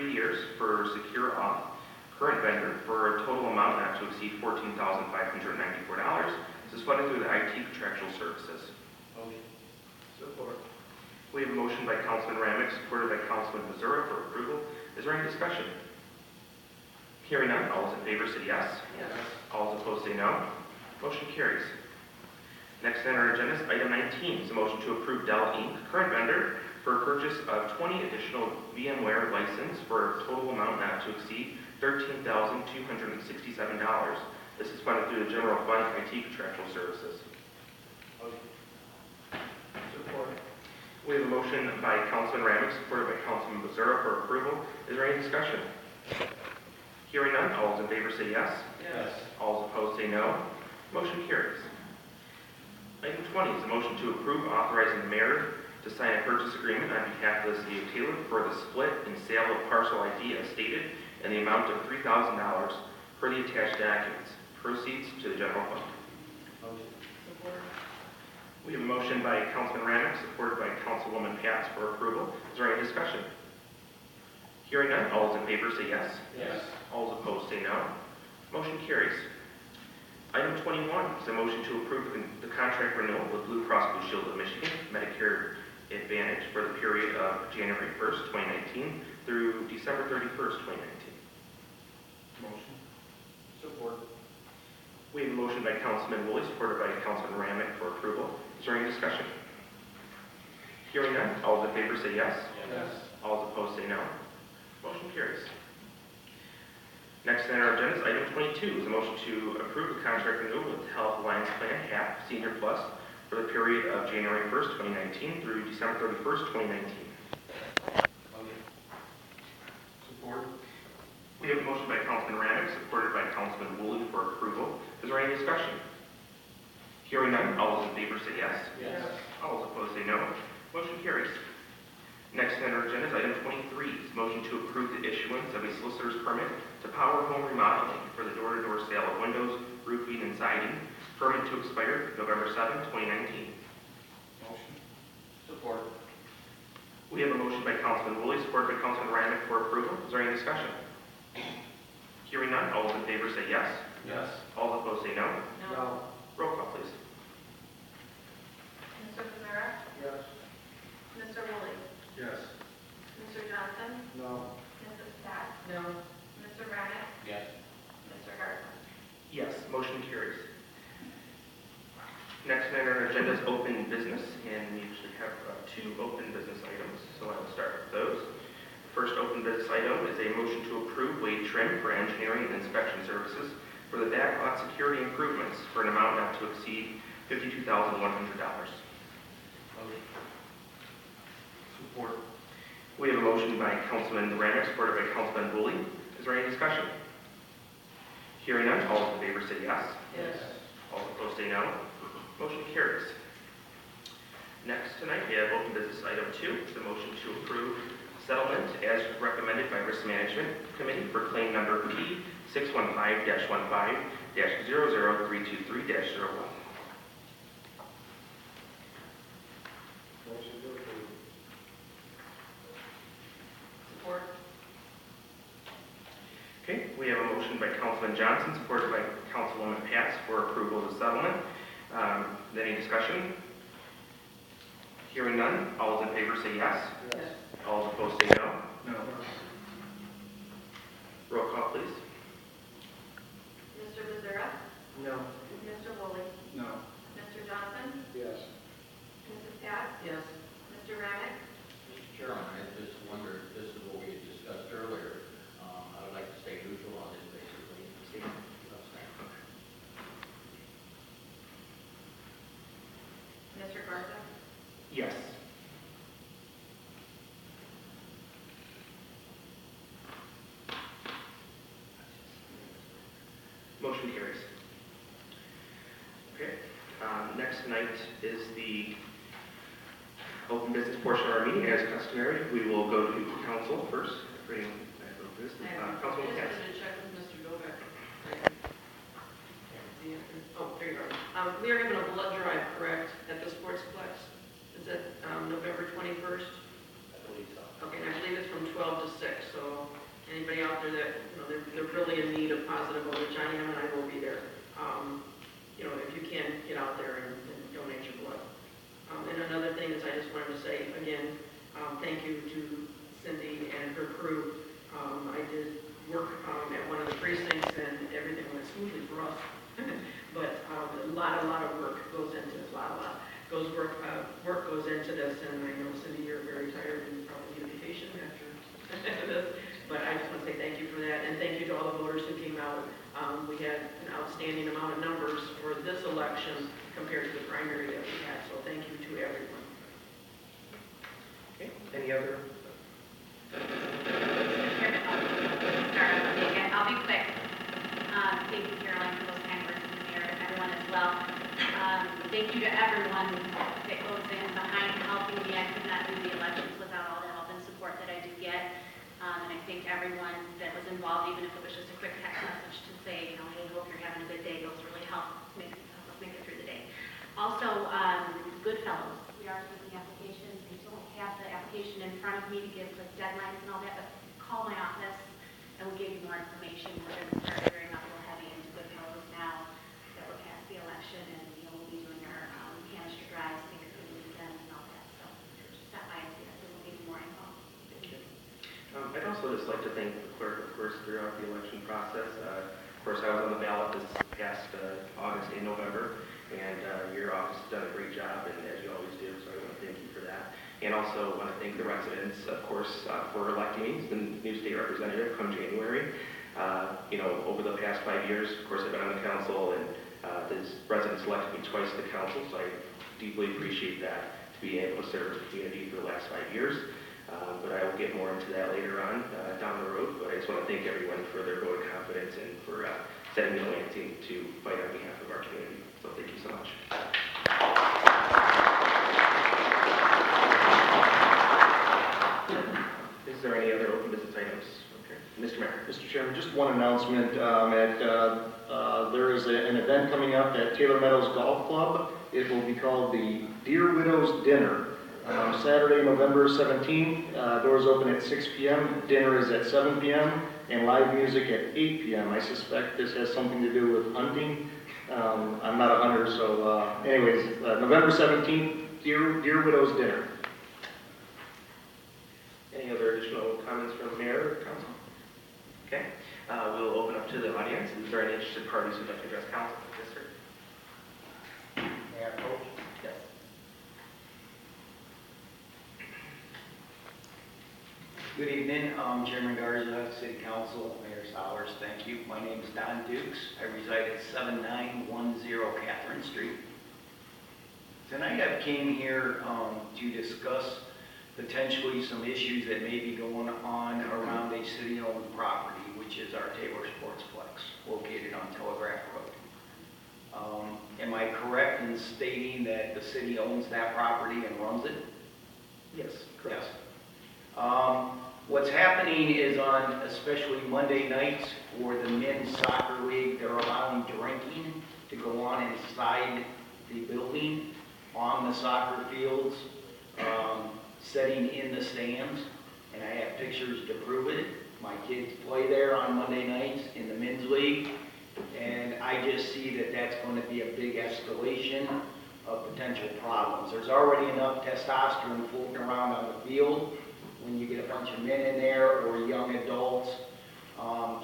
3 years for SecureAuth, current vendor, for a total amount not to exceed $14,594. This is funded through the IT Contractual Services. Motion. Support. We have a motion by Councilman Ramick, supported by Councilman Missouri for approval. Is there any discussion? Hearing none, all those in favor say yes. Yes. All those opposed say no. Motion carries. Next on our agenda is item 19. Is a motion to approve Dell Inc., current vendor, for a purchase of 20 additional VMware license for a total amount not to exceed $13,267. This is funded through the General Fund IT Contractual Services. Motion. Support. We have a motion by Councilman Ramick, supported by Councilman Missouri for approval. Is there any discussion? Hearing none, all those in favor say yes. Yes. All those opposed say no. Motion carries. Item 20 is a motion to approve authorizing the mayor to sign a purchase agreement on behalf of the city of Taylor for the split and sale of Parcel ID as stated in the amount of $3,000 per the attached documents. Proceeds to the general fund. Motion. Support. We have a motion by Councilman Ramick, supported by Councilwoman Pats for approval. Is there any discussion? Hearing none, all those in favor say yes. Yes. All those opposed say no. Motion carries. Item 21 is a motion to approve the contract renewal with Blue Cross Blue Shield of Michigan, Medicare Advantage, for the period of January 1st, 2019 through December 31st, 2019. Motion. Support. We have a motion by Councilman Woolley, supported by Councilman Ramick for approval. Is there any discussion? Hearing none, all those in favor say yes. Yes. All those opposed say no. Motion carries. Next on our agenda is item 22, is a motion to approve the contract renewal with Health Alliance Plan HAP Senior Plus for the period of January 1st, 2019 through December 31st, 2019. Motion. Support. We have a motion by Councilman Ramick, supported by Councilman Woolley for approval. Is there any discussion? Hearing none, all those in favor say yes. Yes. All those opposed say no. Motion carries. Next on our agenda is item 23, is a motion to approve the issuance of a solicitor's permit to Power Home Remodeling for the door-to-door sale of windows, roofing, and siding. Permit to expire November 7, 2019. Motion. Support. We have a motion by Councilman Woolley, supported by Councilman Ramick for approval. Is there any discussion? Hearing none, all those in favor say yes. Yes. All opposed say no. No. Roll call, please. Mr. Rivera? Yes. Mr. Woolley? Yes. Mr. Johnson? No. Mrs. Pat? No. Mr. Ramick? Yes. Mr. Garza? Yes, motion carries. Next on our agenda is open business, and we usually have 2 open business items, so I will start with those. The first open business item is a motion to approve Wade Trim for engineering and inspection services for the backlot security improvements for an amount not to exceed $52,100. Support. We have a motion by Councilman Ramick, supported by Councilman Woolley. Is there any discussion? Hearing none, all those in favor say yes. Yes. All opposed say no. Motion carries. Next tonight, we have open business item 2, the motion to approve settlement as recommended by Risk Management Committee for claim number P615-15-00323-01. Motion to approve. Support. Okay, we have a motion by Councilman Johnson, supported by Councilwoman Pats for approval of the settlement. Any discussion? Hearing none, all those in favor say yes. Yes. All those opposed say no. No. Roll call, please. Mr. Rivera? No. Mr. Woolley? No. Mr. Johnson? Yes. Mrs. Pat? Yes. Mr. Ramick? Mr. Chairman, I just wondered, this is what we had discussed earlier. I would like to stay neutral on this, basically. Mr. Garza? Yes. Motion carries. Okay. Next tonight is the open business portion of our meeting. As customary, we will go to council first. For anyone that knows this, Councilwoman Katz. Just to check with Mr. Novak. Oh, there you are. We are having a blood drive, correct, at the Sportsplex? Is it November 21st? I believe so. Okay, and I believe it's from 12 to 6, so anybody out there that, they're really in need of positive voter, Johnny M. and I will be there. If you can, get out there and donate your blood. And another thing is I just wanted to say, again, thank you to Cindy and her crew. I did work at one of the precincts and everything went smoothly for us. But a lot of work goes into this, work goes into this, and I know, Cindy, you're very tired and probably need a vacation after this, but I just want to say thank you for that, and thank you to all the voters who came out. We had an outstanding amount of numbers for this election compared to the primary that we had, so thank you to everyone. Okay, any other? I'll be quick. Thank you, Caroline, for those kind words, and the mayor, and everyone as well. Thank you to everyone that goes in behind helping me. I could not do the elections without all the help and support that I do get. And I think everyone that was involved, even if it was just a quick text message to say, hey, hope you're having a good day, those really help us make it through the day. Also, Goodfellows, we are taking applications. I don't have the application in front of me to give the deadlines and all that, but call my office and we'll give you more information. We're going to start gearing up a little heavy into Goodfellows now that we're past the election, and we'll be doing our canister drives, fingerprinting weekends and all that. So just stop by and see us, and we'll give you more info. I'd also just like to thank the clerk, of course, throughout the election process. Of course, I was on the ballot this past August and November, and your office has done a great job, and as you always do, so I want to thank you for that. And also want to thank the residents, of course, for electing me as the new state representative come January. Over the past 5 years, of course, I've been on the council, and the residents elected me twice to the council, so I deeply appreciate that, to be able to serve the community for the last 5 years. But I will get more into that later on down the road. But I just want to thank everyone for their vote of confidence and for setting the landing to fight on behalf of our community. So thank you so much. Is there any other open business items? Okay. Mr. Mayor. Mr. Chairman, just one announcement. There is an event coming up at Taylor Meadows Golf Club. It will be called the Dear Widows Dinner. Saturday, November 17th, doors open at 6 p.m., dinner is at 7 p.m., and live music at 8 p.m. I suspect this has something to do with hunting. I'm not a hunter, so anyways, November 17th, Dear Widows Dinner. Any other additional comments from Mayor or Council? Okay. We'll open up to the audience. Is there any interested parties who'd like to address Council? Yes, sir. May I approach? Yes. Good evening, Chairman Garza, City Council, Mayor Sowers, thank you. My name is Don Dukes. I reside at 7910 Catherine Street. Tonight I came here to discuss potentially some issues that may be going on around a city-owned property, which is our Taylor Sportsplex, located on Telegraph Road. Am I correct in stating that the city owns that property and runs it? Yes, correct. Yes. What's happening is on especially Monday nights for the men's soccer league, they're allowing drinking to go on inside the building, on the soccer fields, sitting in the stands, and I have pictures to prove it. My kids play there on Monday nights in the men's league, and I just see that that's going to be a big escalation of potential problems. There's already enough testosterone floating around on the field when you get a bunch of men in there or young adults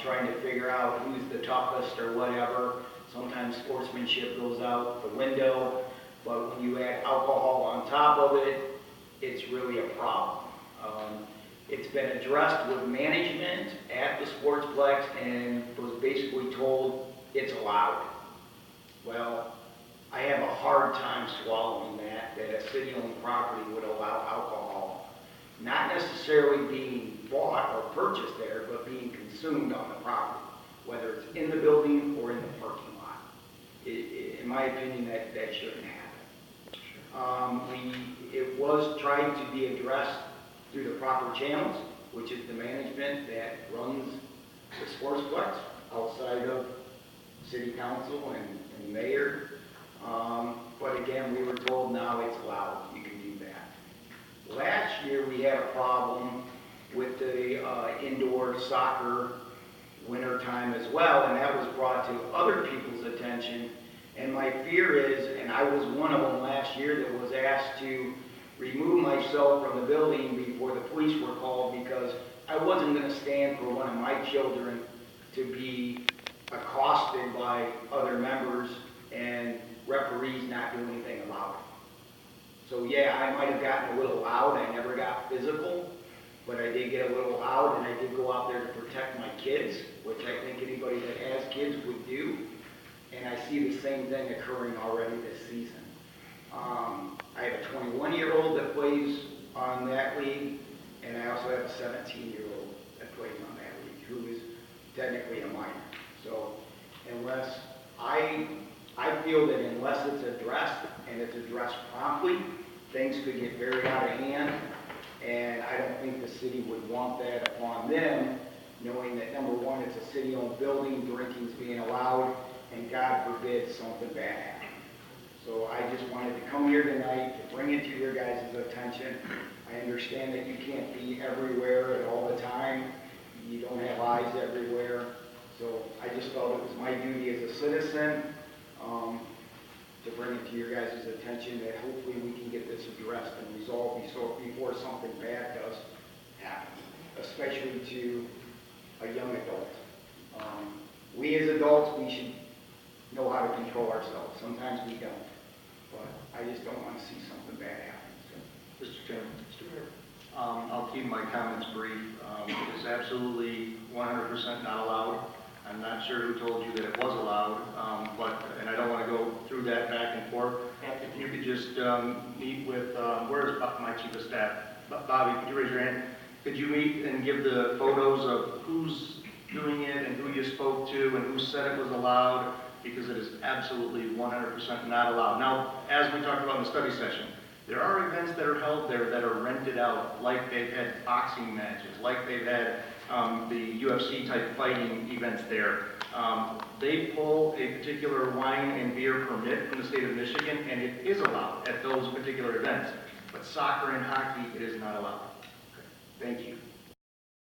trying to figure out who's the toughest or whatever. Sometimes sportsmanship goes out the window, but when you add alcohol on top of it, it's really a problem. It's been addressed with management at the Sportsplex and was basically told it's allowed. Well, I have a hard time swallowing that a city-owned property would allow alcohol, not necessarily being bought or purchased there, but being consumed on the property, whether it's in the building or in the parking lot. In my opinion, that shouldn't happen. It was tried to be addressed through the proper channels, which is the management that runs the Sportsplex outside of City Council and Mayor. But again, we were told now it's allowed, you can do that. Last year, we had a problem with the indoor soccer winter time as well, and that was brought to other people's attention. And my fear is, and I was one of them last year that was asked to remove myself from the building before the police were called because I wasn't going to stand for one of my children to be accosted by other members and referees not doing anything about it. So yeah, I might have gotten a little loud. I never got physical, but I did get a little loud, and I did go out there to protect my kids, which I think anybody that has kids would do. And I see the same thing occurring already this season. I have a 21-year-old that plays on that league, and I also have a 17-year-old that plays on that league, who is technically a minor. So unless, I feel that unless it's addressed, and it's addressed promptly, things could get very out of hand, and I don't think the city would want that upon them, knowing that, number one, it's a city-owned building, drinking's being allowed, and God forbid something bad happens. So I just wanted to come here tonight to bring it to your guys' attention. I understand that you can't be everywhere at all the time. You don't have eyes everywhere. So I just felt it was my duty as a citizen to bring it to your guys' attention that hopefully we can get this addressed and resolved before something bad does happen, especially to a young adult. We as adults, we should know how to control ourselves. Sometimes we don't. But I just don't want to see something bad happen. So. Mr. Chairman. I'll keep my comments brief. It is absolutely 100% not allowed. I'm not sure who told you that it was allowed, and I don't want to go through that back and forth. If you could just meet with, where's my chief of staff? Bobby, could you raise your hand? Could you meet and give the photos of who's doing it and who you spoke to and who said it was allowed? Because it is absolutely 100% not allowed. Now, as we talked about in the study session, there are events that are held there that are rented out, like they've had boxing matches, like they've had the UFC type fighting events there. They pull a particular wine and beer permit from the state of Michigan, and it is allowed at those particular events. But soccer and hockey, it is not allowed. Okay. Thank you.